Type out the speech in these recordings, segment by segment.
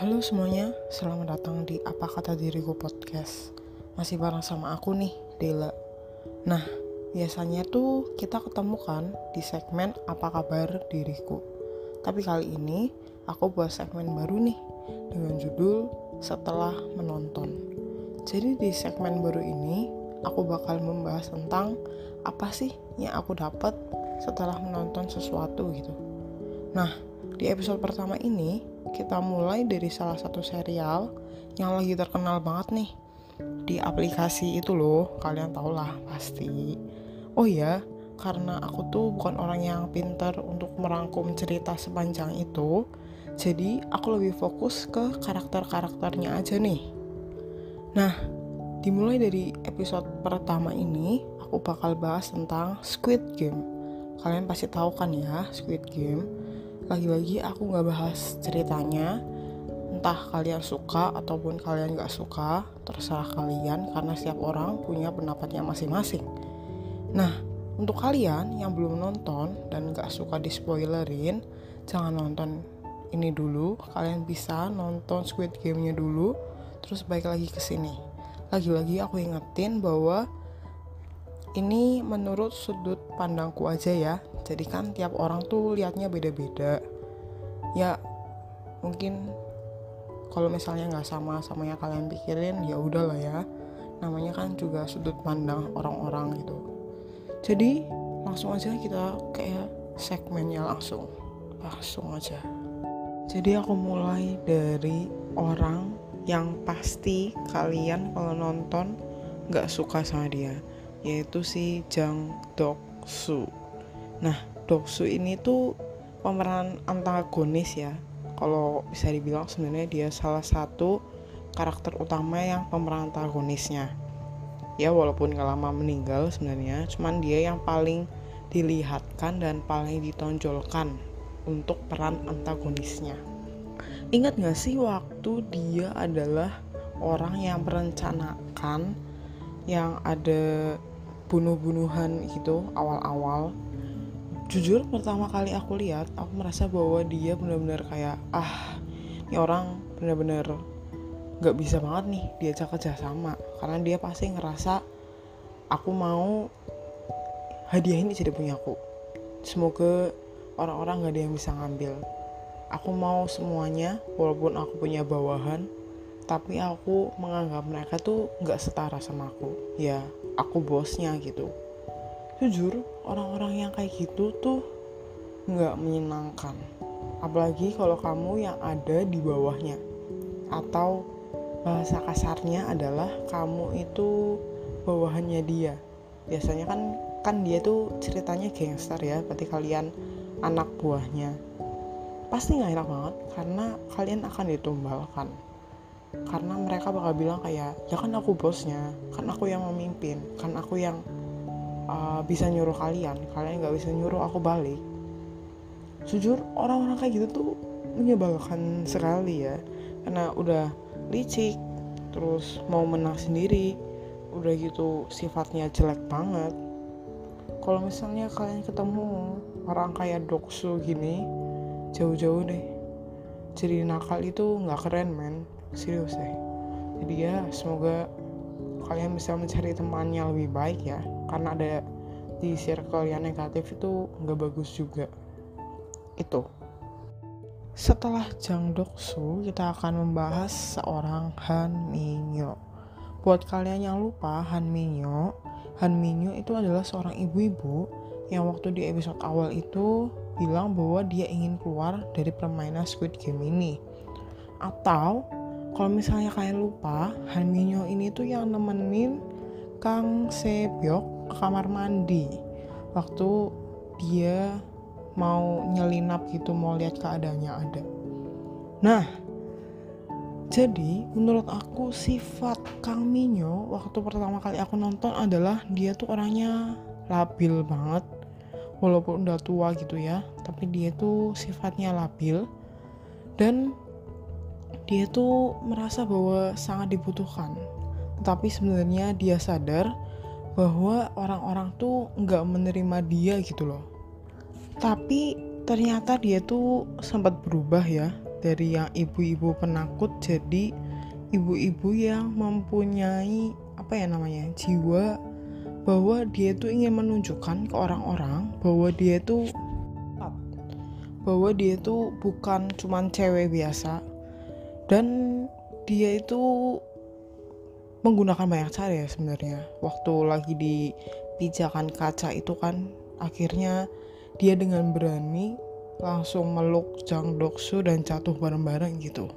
Halo semuanya, selamat datang di Apa Kata Diriku Podcast. Masih bareng sama aku nih, Dela. Nah, biasanya tuh kita ketemu kan di segmen Apa Kabar Diriku. Tapi kali ini aku buat segmen baru nih dengan judul Setelah Menonton. Jadi di segmen baru ini aku bakal membahas tentang apa sih yang aku dapat setelah menonton sesuatu gitu. Nah, di episode pertama ini kita mulai dari salah satu serial yang lagi terkenal banget nih di aplikasi itu loh, kalian tau lah pasti. Oh ya, karena aku tuh bukan orang yang pintar untuk merangkum cerita sepanjang itu, jadi aku lebih fokus ke karakter-karakternya aja nih. Nah, dimulai dari episode pertama ini, aku bakal bahas tentang Squid Game. Kalian pasti tahu kan ya, Squid Game. Lagi-lagi aku gak bahas ceritanya, entah kalian suka ataupun kalian gak suka, terserah kalian karena setiap orang punya pendapatnya masing-masing. Nah, untuk kalian yang belum nonton dan gak suka di spoilerin, jangan nonton ini dulu, kalian bisa nonton Squid Game-nya dulu, terus balik lagi ke sini. Lagi-lagi aku ingetin bahwa ini menurut sudut pandangku aja ya. Jadi kan tiap orang tuh liatnya beda-beda. Ya mungkin kalau misalnya nggak sama yang kalian pikirin, ya udahlah ya. Namanya kan juga sudut pandang orang-orang gitu. Jadi langsung aja kita kayak segmennya langsung aja. Jadi aku mulai dari orang yang pasti kalian kalau nonton nggak suka sama dia, yaitu si Jang Dok-soo. Nah, Dok-soo ini tuh pemeran antagonis ya. Kalau bisa dibilang sebenarnya dia salah satu karakter utama yang pemeran antagonisnya. Ya walaupun gak lama meninggal sebenarnya, cuman dia yang paling dilihatkan dan paling ditonjolkan untuk peran antagonisnya. Ingat gak sih waktu dia adalah orang yang merencanakan yang ada bunuh-bunuhan gitu awal-awal. Jujur pertama kali aku lihat, aku merasa bahwa dia benar-benar kayak ini orang benar-benar gak bisa banget nih diajak kerja sama, karena dia pasti ngerasa aku mau hadiah ini jadi punya aku, semoga orang-orang gak ada yang bisa ngambil, aku mau semuanya walaupun aku punya bawahan, tapi aku menganggap mereka tuh gak setara sama aku. Ya, aku bosnya gitu. Jujur, orang-orang yang kayak gitu tuh gak menyenangkan. Apalagi kalau kamu yang ada di bawahnya. Atau bahasa kasarnya adalah kamu itu bawahannya dia. Biasanya kan dia tuh ceritanya gangster ya, berarti kalian anak buahnya. Pasti gak enak banget karena kalian akan ditumbalkan. Karena mereka bakal bilang kayak, ya kan aku bosnya, kan aku yang memimpin, kan aku yang bisa nyuruh kalian gak bisa nyuruh aku balik. Jujur orang-orang kayak gitu tuh menyebalkan sekali ya, karena udah licik, terus mau menang sendiri, udah gitu sifatnya jelek banget. Kalau misalnya kalian ketemu orang kayak Dok-soo gini, jauh-jauh deh. Jadi nakal itu gak keren men, serius deh. Jadi ya semoga kalian bisa mencari teman yang lebih baik ya, karena ada di circle yang negatif itu gak bagus juga. Itu. Setelah Jang Dok-soo, kita akan membahas seorang Han Min-yo. Buat kalian yang lupa, Han Min-yo itu adalah seorang ibu-ibu yang waktu di episode awal itu bilang bahwa dia ingin keluar dari permainan Squid Game ini. Atau kalau misalnya kalian lupa, Han Min-yo ini tuh yang nemenin Kang Se-byok ke kamar mandi waktu dia mau nyelinap gitu, mau lihat keadaannya ada. Nah, jadi menurut aku sifat Kang Min-yo waktu pertama kali aku nonton adalah dia tuh orangnya labil banget. Walaupun udah tua gitu ya, tapi dia tuh sifatnya labil dan dia tuh merasa bahwa sangat dibutuhkan. Tapi sebenarnya dia sadar bahwa orang-orang tuh gak menerima dia gitu loh. Tapi ternyata dia tuh sempat berubah ya dari yang ibu-ibu penakut jadi ibu-ibu yang mempunyai jiwa bahwa dia itu ingin menunjukkan ke orang-orang bahwa dia itu bukan cuman cewek biasa, dan dia itu menggunakan banyak cara ya sebenarnya. Waktu lagi di pijakan kaca itu kan akhirnya dia dengan berani langsung meluk Jang Doksu dan jatuh bareng-bareng gitu.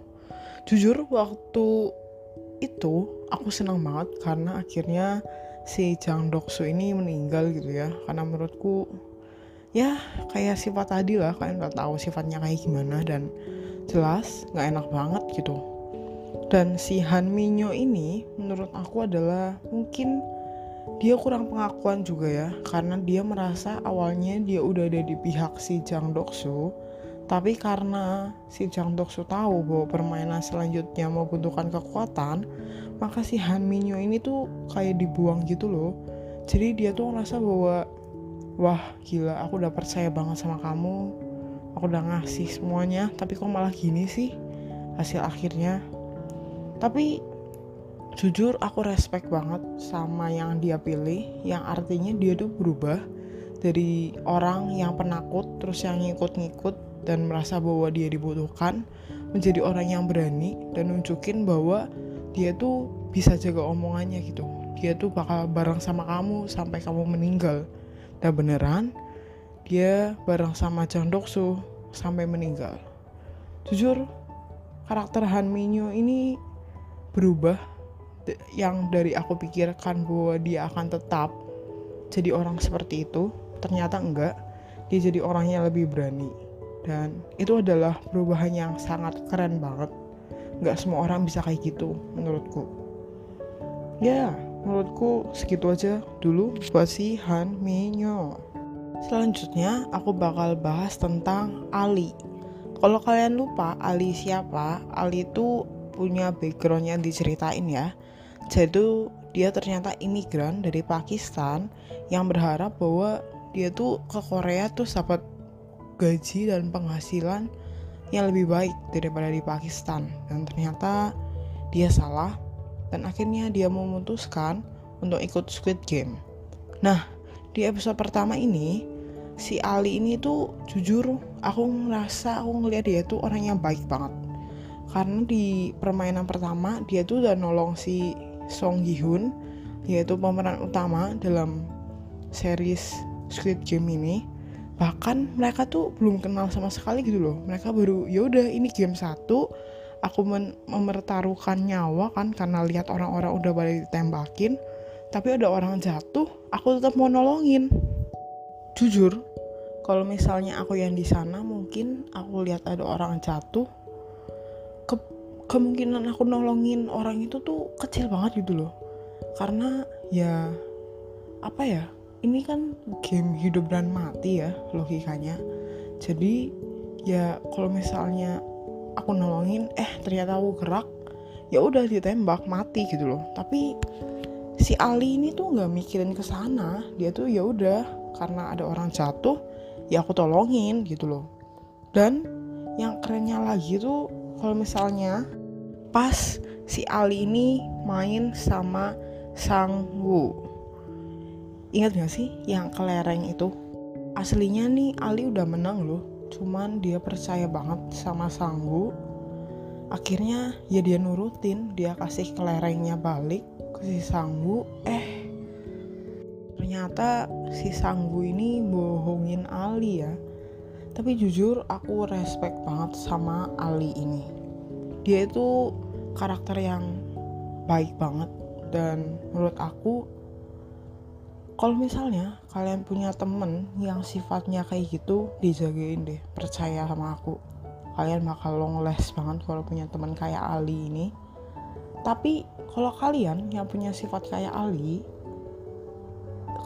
Jujur waktu itu aku senang banget karena akhirnya si Jang Doksu ini meninggal gitu ya. Karena menurutku ya kayak sifat tadi lah, kalian udah tahu sifatnya kayak gimana dan jelas gak enak banget gitu. Dan si Han Minyo ini menurut aku adalah mungkin dia kurang pengakuan juga ya, karena dia merasa awalnya dia udah ada di pihak si Jang Doksu, tapi karena si Jang Doksu tahu bahwa permainan selanjutnya membutuhkan kekuatan, maka si Han Minyo ini tuh kayak dibuang gitu loh. Jadi dia tuh ngerasa bahwa wah gila, aku udah percaya banget sama kamu, aku udah ngasih semuanya, tapi kok malah gini sih hasil akhirnya. Tapi jujur aku respect banget sama yang dia pilih, yang artinya dia tuh berubah dari orang yang penakut terus yang ngikut-ngikut dan merasa bahwa dia dibutuhkan, menjadi orang yang berani dan nunjukin bahwa dia tuh bisa jaga omongannya gitu. Dia tuh bakal bareng sama kamu sampai kamu meninggal. Dan beneran dia bareng sama Jang Doksu sampai meninggal. Jujur karakter Han Minyo ini berubah, yang dari aku pikirkan bahwa dia akan tetap jadi orang seperti itu, ternyata enggak. Dia jadi orang yang lebih berani, dan itu adalah perubahan yang sangat keren banget. Enggak semua orang bisa kayak gitu menurutku. Ya, menurutku segitu aja dulu buat si Han Minyo. Selanjutnya aku bakal bahas tentang Ali. Kalau kalian lupa Ali siapa, Ali itu punya backgroundnya diceritain ya. Jadi dia ternyata imigran dari Pakistan yang berharap bahwa dia tuh ke Korea tuh dapat gaji dan penghasilan yang lebih baik daripada di Pakistan. Dan ternyata dia salah, dan akhirnya dia memutuskan untuk ikut Squid Game. Nah, di episode pertama ini si Ali ini tuh jujur aku ngeliat dia tuh orang yang baik banget. Karena di permainan pertama dia tuh udah nolong si Song Gi Hun, yaitu pemeran utama dalam series Squid Game ini. Bahkan mereka tuh belum kenal sama sekali gitu loh. Mereka baru yaudah ini game 1, aku mempertaruhkan nyawa kan karena lihat orang-orang udah pada ditembakin, tapi ada orang jatuh, aku tetap mau nolongin. Jujur kalau misalnya aku yang di sana, mungkin aku lihat ada orang jatuh, kemungkinan aku nolongin orang itu tuh kecil banget gitu loh. Karena ya ini kan game hidup dan mati ya logikanya. Jadi ya kalau misalnya aku nolongin ternyata aku gerak, ya udah ditembak mati gitu loh. Tapi si Ali ini tuh nggak mikirin ke sana, dia tuh ya udah karena ada orang jatuh ya aku tolongin gitu loh. Dan yang kerennya lagi tuh kalau misalnya pas si Ali ini main sama Sang-woo, ingat gak sih yang kelereng itu? Aslinya nih Ali udah menang loh, cuman dia percaya banget sama Sang-woo. Akhirnya ya dia nurutin, dia kasih kelerengnya balik ke si Sang-woo. Ternyata si Sang-woo ini bohongin Ali ya. Tapi jujur aku respect banget sama Ali ini. Dia itu karakter yang baik banget, dan menurut aku kalau misalnya kalian punya temen yang sifatnya kayak gitu, dijagain deh, percaya sama aku. Kalian bakal long last banget kalau punya teman kayak Ali ini. Tapi kalau kalian yang punya sifat kayak Ali,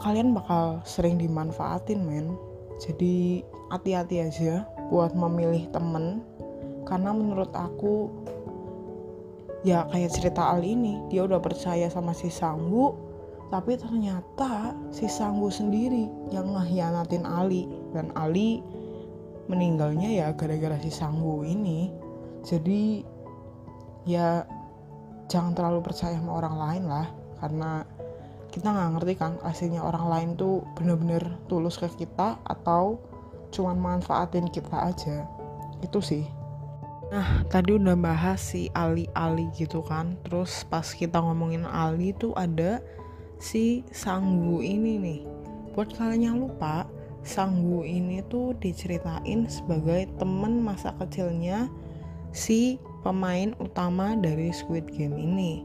kalian bakal sering dimanfaatin men. Jadi hati-hati aja buat memilih temen, karena menurut aku ya kayak cerita Ali ini, dia udah percaya sama si Sang-woo, tapi ternyata si Sang-woo sendiri yang ngehianatin Ali, dan Ali meninggalnya ya gara-gara si Sang-woo ini. Jadi ya jangan terlalu percaya sama orang lain lah, karena kita nggak ngerti kan aslinya orang lain tuh bener-bener tulus ke kita atau cuman manfaatin kita aja. Itu sih. Nah, tadi udah bahas si Ali gitu kan. Terus pas kita ngomongin Ali tuh ada si Sanggu ini nih. Buat kalian yang lupa, Sanggu ini tuh diceritain sebagai teman masa kecilnya si pemain utama dari Squid Game ini.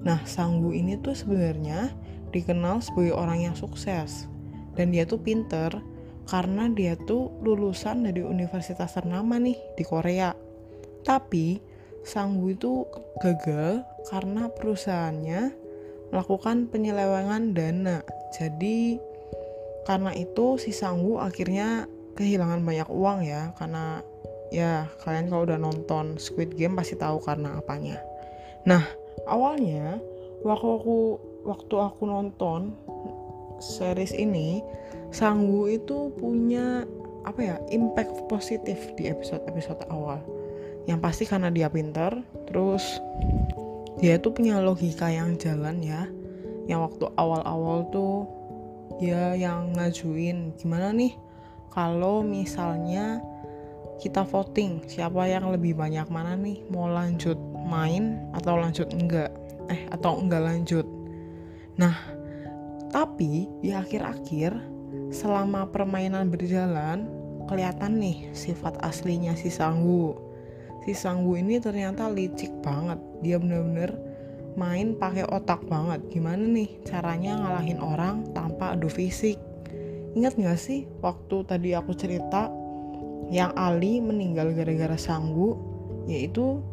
Nah, Sanggu ini tuh sebenarnya dikenal sebagai orang yang sukses. Dan dia tuh pinter karena dia tuh lulusan dari universitas ternama nih di Korea. Tapi Sanggu itu gagal karena perusahaannya melakukan penyelewengan dana. Jadi karena itu si Sanggu akhirnya kehilangan banyak uang ya, karena ya kalian kalau udah nonton Squid Game pasti tahu karena apanya. Nah, awalnya waktu aku nonton series ini, Sanggu itu punya impact positif di episode awal. Yang pasti karena dia pintar, terus dia tuh punya logika yang jalan ya. Yang waktu awal-awal tuh dia yang ngajuin gimana nih kalau misalnya kita voting siapa yang lebih banyak mana nih, mau lanjut main atau enggak lanjut. Nah, tapi di akhir-akhir selama permainan berjalan kelihatan nih sifat aslinya si Sanggu. Si Sanggu ini ternyata licik banget. Dia bener-bener main pakai otak banget. Gimana nih caranya ngalahin orang tanpa adu fisik. Ingat gak sih waktu tadi aku cerita yang Ali meninggal gara-gara Sanggu? Yaitu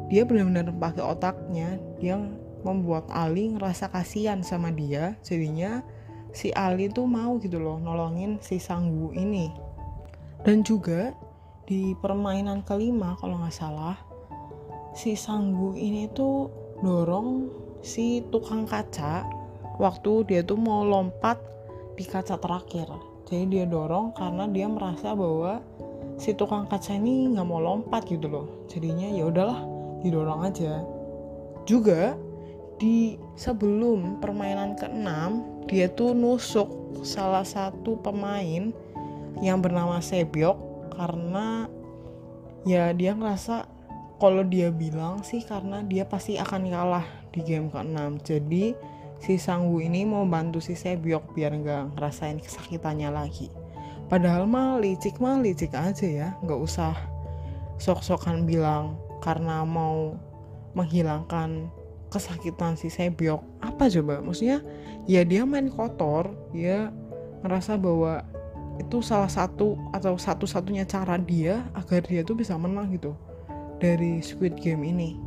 dia benar-benar pakai otaknya. Dia membuat Ali ngerasa kasihan sama dia. Jadinya si Ali tuh mau gitu loh nolongin si Sanggu ini. Dan juga di permainan kelima kalau nggak salah, si Sanggu ini tuh dorong si tukang kaca waktu dia tuh mau lompat di kaca terakhir. Jadi dia dorong karena dia merasa bahwa si tukang kaca ini nggak mau lompat gitu loh. Jadinya ya udahlah didorong aja. Juga di sebelum permainan ke-6 dia tuh nusuk salah satu pemain yang bernama Sebyok karena ya dia ngerasa kalau dia bilang sih karena dia pasti akan kalah di game ke-6. Jadi si Sanggu ini mau bantu si Sebyok biar nggak ngerasain kesakitannya lagi. Padahal licik aja ya, nggak usah sok-sokan bilang karena mau menghilangkan kesakitan si Sebyok. Apa coba? Maksudnya ya dia main kotor, dia ngerasa bahwa itu salah satu atau satu-satunya cara dia agar dia tuh bisa menang gitu dari Squid Game ini.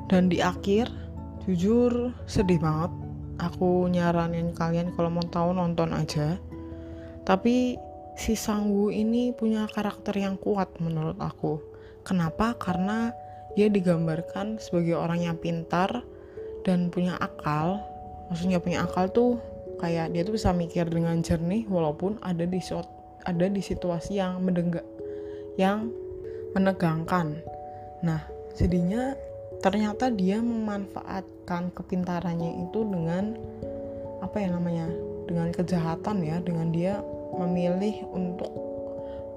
Dan di akhir jujur sedih banget. Aku nyaranin kalian kalau mau tahu nonton aja. Tapi si Sanggu ini punya karakter yang kuat menurut aku. Kenapa? Karena dia digambarkan sebagai orang yang pintar dan punya akal. Maksudnya punya akal tuh kayak dia tuh bisa mikir dengan jernih walaupun ada di situasi yang menegangkan. Nah, jadinya ternyata dia memanfaatkan kepintarannya itu dengan dengan kejahatan ya, dengan dia memilih untuk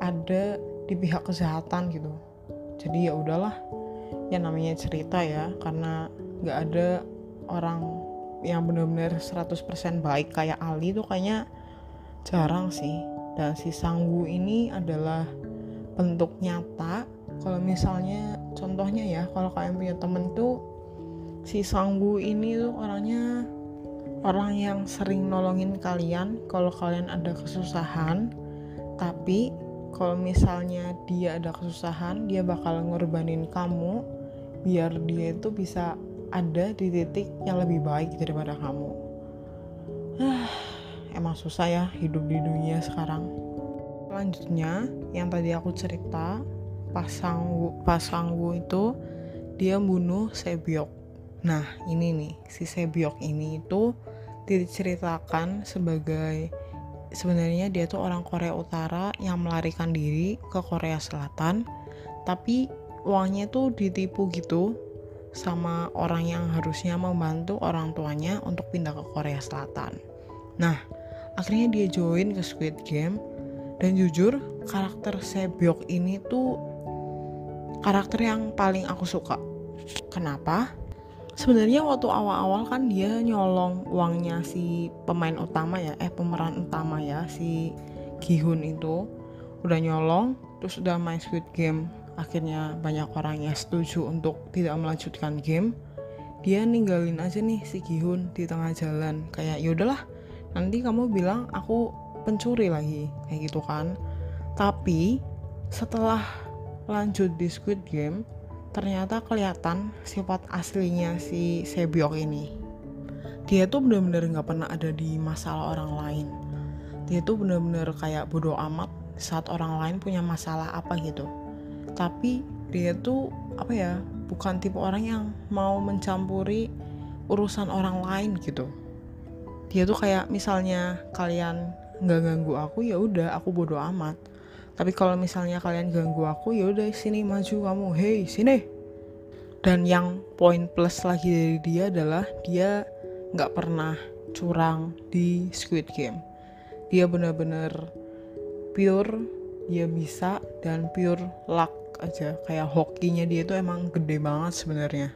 ada di pihak kejahatan gitu. Jadi ya udahlah, ya namanya cerita ya, karena nggak ada orang yang benar-benar 100% baik kayak Ali tuh kayaknya jarang sih. Dan si Sanggu ini adalah bentuk nyata kalau misalnya contohnya ya, kalau kalian punya temen tuh si Sanggu ini tuh orangnya orang yang sering nolongin kalian kalau kalian ada kesusahan. Tapi kalau misalnya dia ada kesusahan, dia bakal ngorbanin kamu biar dia itu bisa ada di titik yang lebih baik daripada kamu. Emang susah ya hidup di dunia sekarang. Selanjutnya yang tadi aku cerita, pas Sanggu itu dia bunuh Sebyok. Nah ini nih, si Sebyok ini itu diceritakan sebagai sebenarnya dia tuh orang Korea Utara yang melarikan diri ke Korea Selatan. Tapi uangnya tuh ditipu gitu sama orang yang harusnya membantu orang tuanya untuk pindah ke Korea Selatan. Nah, akhirnya dia join ke Squid Game, dan jujur karakter Sebyok ini tuh karakter yang paling aku suka. Kenapa? Sebenarnya waktu awal-awal kan dia nyolong uangnya si pemain utama ya, pemeran utama ya, si Gi-hun itu udah nyolong, terus udah main Squid Game. Akhirnya banyak orang yang setuju untuk tidak melanjutkan game. Dia ninggalin aja nih si Gi-hun di tengah jalan, kayak yaudahlah, nanti kamu bilang aku pencuri lagi, kayak gitu kan. Tapi setelah lanjut di Squid Game, ternyata kelihatan sifat aslinya si Sebyok ini. Dia tuh benar-benar nggak pernah ada di masalah orang lain. Dia tuh benar-benar kayak bodoh amat saat orang lain punya masalah apa gitu. Tapi dia tuh bukan tipe orang yang mau mencampuri urusan orang lain gitu. Dia tuh kayak misalnya kalian nggak ganggu aku, ya udah aku bodoh amat. Tapi kalau misalnya kalian ganggu aku, ya udah sini maju kamu, hey sini. Dan yang poin plus lagi dari dia adalah dia nggak pernah curang di Squid Game. Dia benar-benar pure, dia bisa, dan pure luck aja. Kayak hokinya dia tuh emang gede banget sebenarnya.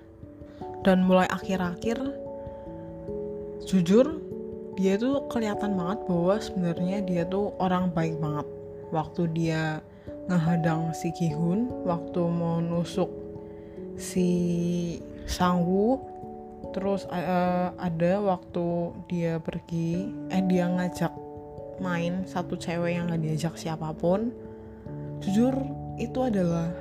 Dan mulai akhir-akhir, jujur dia tuh kelihatan banget bahwa sebenarnya dia tuh orang baik banget. Waktu dia ngehadang si Gi-hun, waktu mau nusuk si Sang-woo, terus ada waktu dia pergi, dia ngajak main satu cewek yang gak diajak siapapun. Jujur itu adalah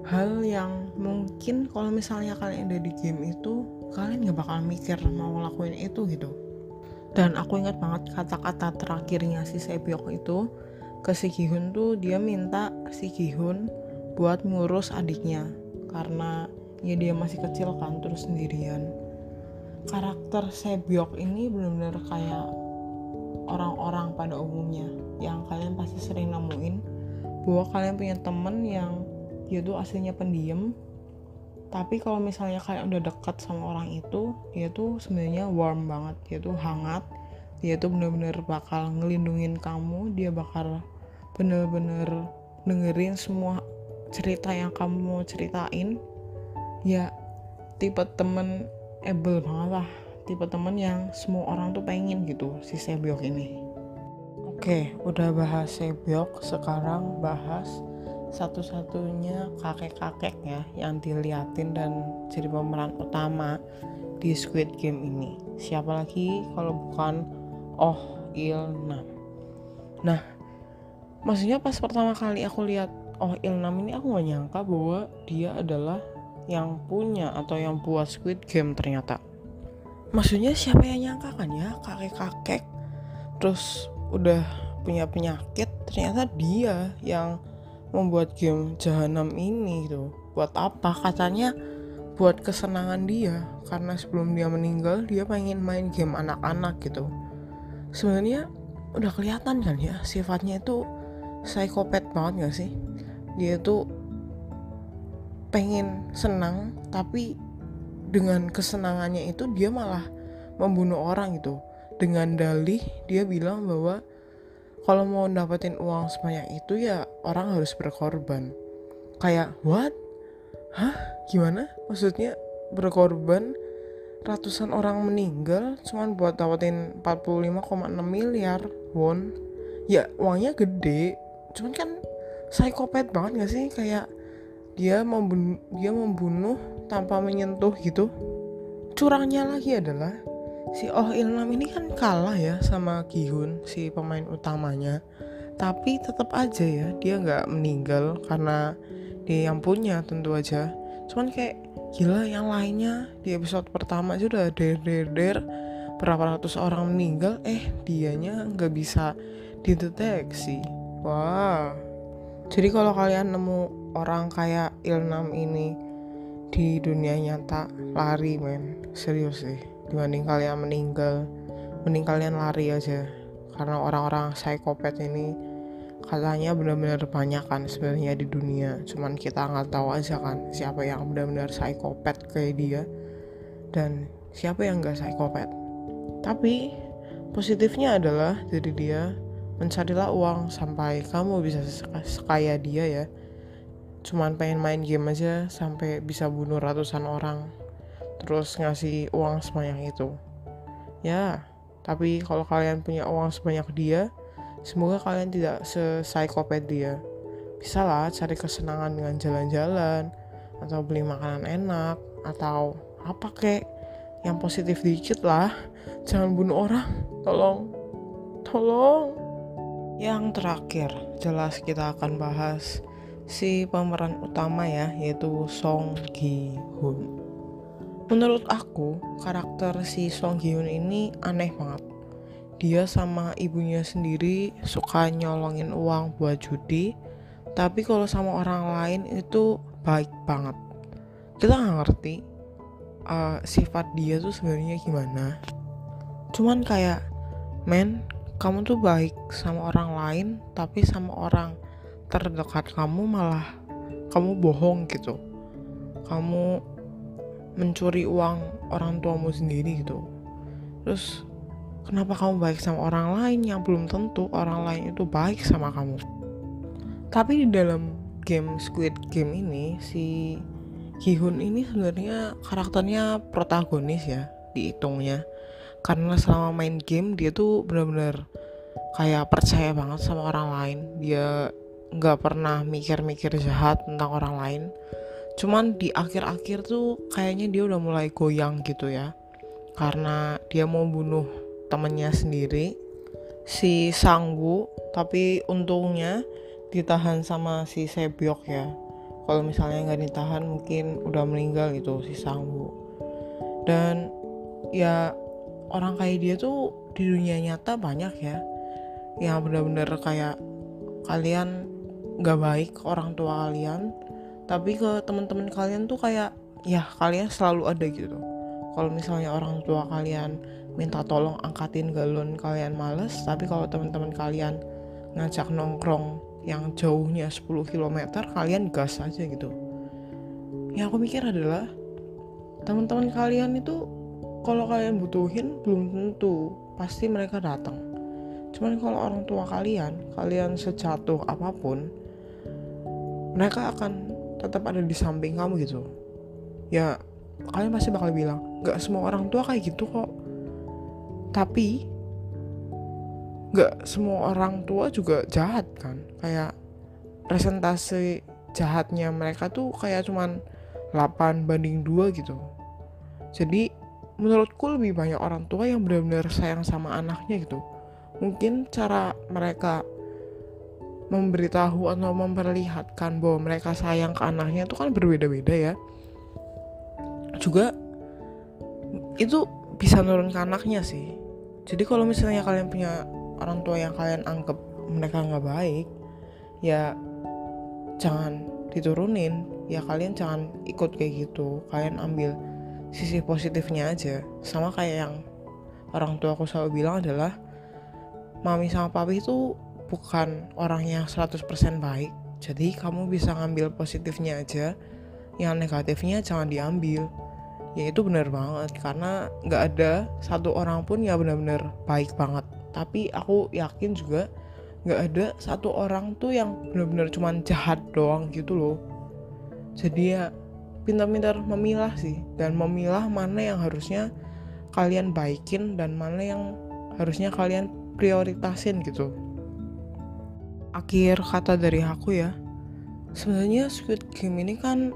hal yang mungkin kalau misalnya kalian ada di game itu, kalian gak bakal mikir mau ngelakuin itu gitu. Dan aku ingat banget kata-kata terakhirnya si Sebyok itu ke si Gi-hun tuh, dia minta si Gi-hun buat ngurus adiknya karena ya dia masih kecil kan, terus sendirian. Karakter Sebyok ini benar-benar kayak orang-orang pada umumnya yang kalian pasti sering nemuin, bahwa kalian punya temen yang dia tuh aslinya pendiam, tapi kalau misalnya kalian udah dekat sama orang itu, dia tuh sebenarnya warm banget, dia tuh hangat, dia tuh bener-bener bakal ngelindungin kamu, dia bakal bener-bener dengerin semua cerita yang kamu mau ceritain. Ya tipe temen able banget lah, tipe temen yang semua orang tuh pengen gitu, si Sebyok ini. Oke, udah bahas Sebyok, sekarang bahas satu-satunya kakek-kakek ya yang diliatin dan jadi pemeran utama di Squid Game ini. Siapa lagi kalau bukan Oh Il-nam. Nah, maksudnya pas pertama kali aku lihat Oh Il-nam ini, aku gak nyangka bahwa dia adalah yang punya atau yang buat Squid Game ternyata. Maksudnya siapa yang nyangka kan ya, kakek-kakek terus udah punya penyakit, ternyata dia yang membuat game Jahanam ini gitu. Buat apa? Katanya buat kesenangan dia, karena sebelum dia meninggal dia pengen main game anak-anak gitu. Sebenarnya udah kelihatan kan ya, sifatnya itu psikopat banget gak sih? Dia tuh pengen senang, tapi dengan kesenangannya itu dia malah membunuh orang gitu. Dengan dalih dia bilang bahwa kalau mau dapetin uang sebanyak itu ya orang harus berkorban. Kayak what? Hah? Gimana? Maksudnya berkorban, ratusan orang meninggal cuman buat dapetin 45,6 miliar won. Ya uangnya gede, cuman kan psikopat banget gak sih? Kayak dia membunuh tanpa menyentuh gitu. Curangnya lagi adalah si Oh Il-nam ini kan kalah ya sama Gi-hun, si pemain utamanya. Tapi tetap aja ya dia nggak meninggal karena dia yang punya tentu aja. Cuman kayak gila, yang lainnya di episode pertama aja udah der berapa ratus orang meninggal, dianya nggak bisa dideteksi. Wah. Jadi kalau kalian nemu orang kayak Il-nam ini di dunia nyata, lari men, serius sih. Dibanding kalian meninggal, mending kalian lari aja, karena orang-orang psikopat ini katanya benar-benar banyak kan sebenarnya di dunia, cuman kita nggak tahu aja kan siapa yang benar-benar psikopat kayak dia dan siapa yang nggak psikopat. Tapi positifnya adalah dari dia, mencarilah uang sampai kamu bisa sekaya dia ya. Cuman pengen main game aja sampai bisa bunuh ratusan orang, terus ngasih uang sebanyak itu. Ya, tapi kalau kalian punya uang sebanyak dia, semoga kalian tidak se-psikopat dia. Bisa lah cari kesenangan dengan jalan-jalan, atau beli makanan enak, atau apa kek, yang positif dikit lah. Jangan bunuh orang, tolong. Yang terakhir, jelas kita akan bahas si pemeran utama ya, yaitu Song Gi Hun. Menurut aku, karakter si Song Gi Hun ini aneh banget. Dia sama ibunya sendiri suka nyolongin uang buat judi, tapi kalau sama orang lain itu baik banget. Kita nggak ngerti sifat dia tuh sebenarnya gimana. Cuman kayak, men, kamu tuh baik sama orang lain, tapi sama orang terdekat kamu malah kamu bohong gitu. Kamu mencuri uang orang tuamu sendiri gitu. Terus kenapa kamu baik sama orang lain yang belum tentu orang lain itu baik sama kamu? Tapi di dalam game Squid Game ini, si Gi-hun ini sebenarnya karakternya protagonis ya, dihitungnya. Karena selama main game dia tuh benar-benar kayak percaya banget sama orang lain. Dia gak pernah mikir-mikir jahat tentang orang lain. Cuman di akhir-akhir tuh kayaknya dia udah mulai goyang gitu ya, karena dia mau bunuh temennya sendiri, si Sang-woo. Tapi untungnya ditahan sama si Sebyok ya. Kalau misalnya nggak ditahan mungkin udah meninggal gitu si Sang-woo. Dan ya orang kayak dia tuh di dunia nyata banyak ya, yang benar-benar kayak kalian nggak baik ke orang tua kalian, tapi ke teman-teman kalian tuh kayak ya kalian selalu ada gitu. Kalau misalnya orang tua kalian minta tolong angkatin galon, kalian males, tapi kalau teman-teman kalian ngajak nongkrong yang jauhnya 10 km, kalian gas aja gitu. Yang aku mikir adalah teman-teman kalian itu kalau kalian butuhin belum tentu pasti mereka datang. Cuman kalau orang tua kalian sejatuh apapun, mereka akan tetap ada di samping kamu gitu. Ya kalian pasti bakal bilang, gak semua orang tua kayak gitu kok. Tapi gak semua orang tua juga jahat kan. Kayak presentasi jahatnya mereka tuh kayak cuman 8:2 gitu. Jadi menurutku lebih banyak orang tua yang benar-benar sayang sama anaknya gitu. Mungkin cara mereka memberitahu atau memperlihatkan bahwa mereka sayang ke anaknya itu kan berbeda-beda ya. Juga itu bisa nurun ke anaknya sih. Jadi kalau misalnya kalian punya orang tua yang kalian anggap mereka nggak baik, ya jangan diturunin. Ya kalian jangan ikut kayak gitu. Kalian ambil sisi positifnya aja. Sama kayak yang orang tua aku selalu bilang adalah, mami sama papi itu bukan orang yang 100% baik. Jadi kamu bisa ngambil positifnya aja, yang negatifnya jangan diambil. Ya itu benar banget, karena gak ada satu orang pun yang benar-benar baik banget. Tapi aku yakin juga gak ada satu orang tuh yang benar-benar cuman jahat doang gitu loh. Jadi ya pintar-pintar memilah sih, dan memilah mana yang harusnya kalian baikin dan mana yang harusnya kalian prioritasin gitu. Akhir kata dari aku ya, sebenarnya Squid Game ini kan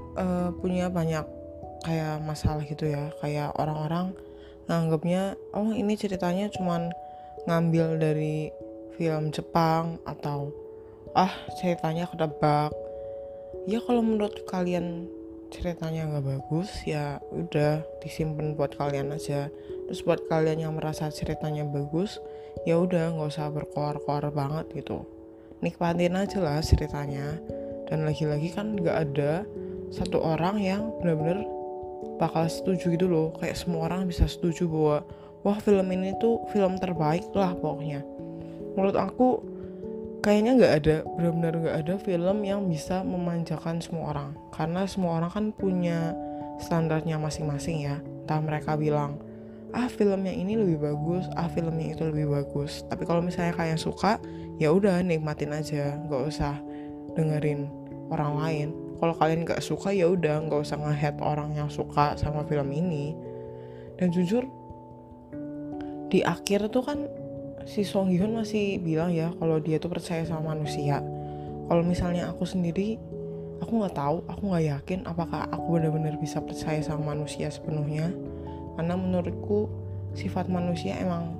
punya banyak kayak masalah gitu ya. Kayak orang-orang nganggapnya, oh ini ceritanya cuman ngambil dari film Jepang, atau ceritanya ketebak. Ya kalau menurut kalian ceritanya nggak bagus, ya udah disimpan buat kalian aja. Terus buat kalian yang merasa ceritanya bagus, ya udah nggak usah berkoar-koar banget gitu, nikmatin aja lah ceritanya. Dan lagi-lagi kan nggak ada satu orang yang benar-benar bakal setuju gitu loh. Kayak semua orang bisa setuju bahwa wah film ini tuh film terbaik lah pokoknya. Menurut aku kayaknya nggak ada, benar-benar nggak ada film yang bisa memanjakan semua orang, karena semua orang kan punya standarnya masing-masing ya. Entah mereka bilang filmnya ini lebih bagus, filmnya itu lebih bagus. Tapi kalau misalnya kalian suka, ya udah nikmatin aja, nggak usah dengerin orang lain. Kalau kalian nggak suka, ya udah nggak usah nge-hate orang yang suka sama film ini. Dan jujur di akhir tuh kan si Song Hyun masih bilang ya kalau dia tuh percaya sama manusia. Kalau misalnya aku sendiri, aku nggak tahu, aku nggak yakin apakah aku benar-benar bisa percaya sama manusia sepenuhnya. Karena menurutku sifat manusia emang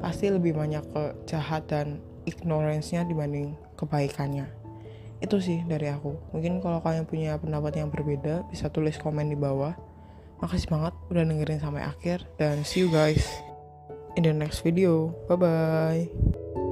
pasti lebih banyak ke jahat dan ignorance-nya dibanding kebaikannya. Itu sih dari aku. Mungkin kalau kalian punya pendapat yang berbeda, bisa tulis komen di bawah. Makasih banget udah dengerin sampai akhir, dan see you guys in the next video. Bye bye.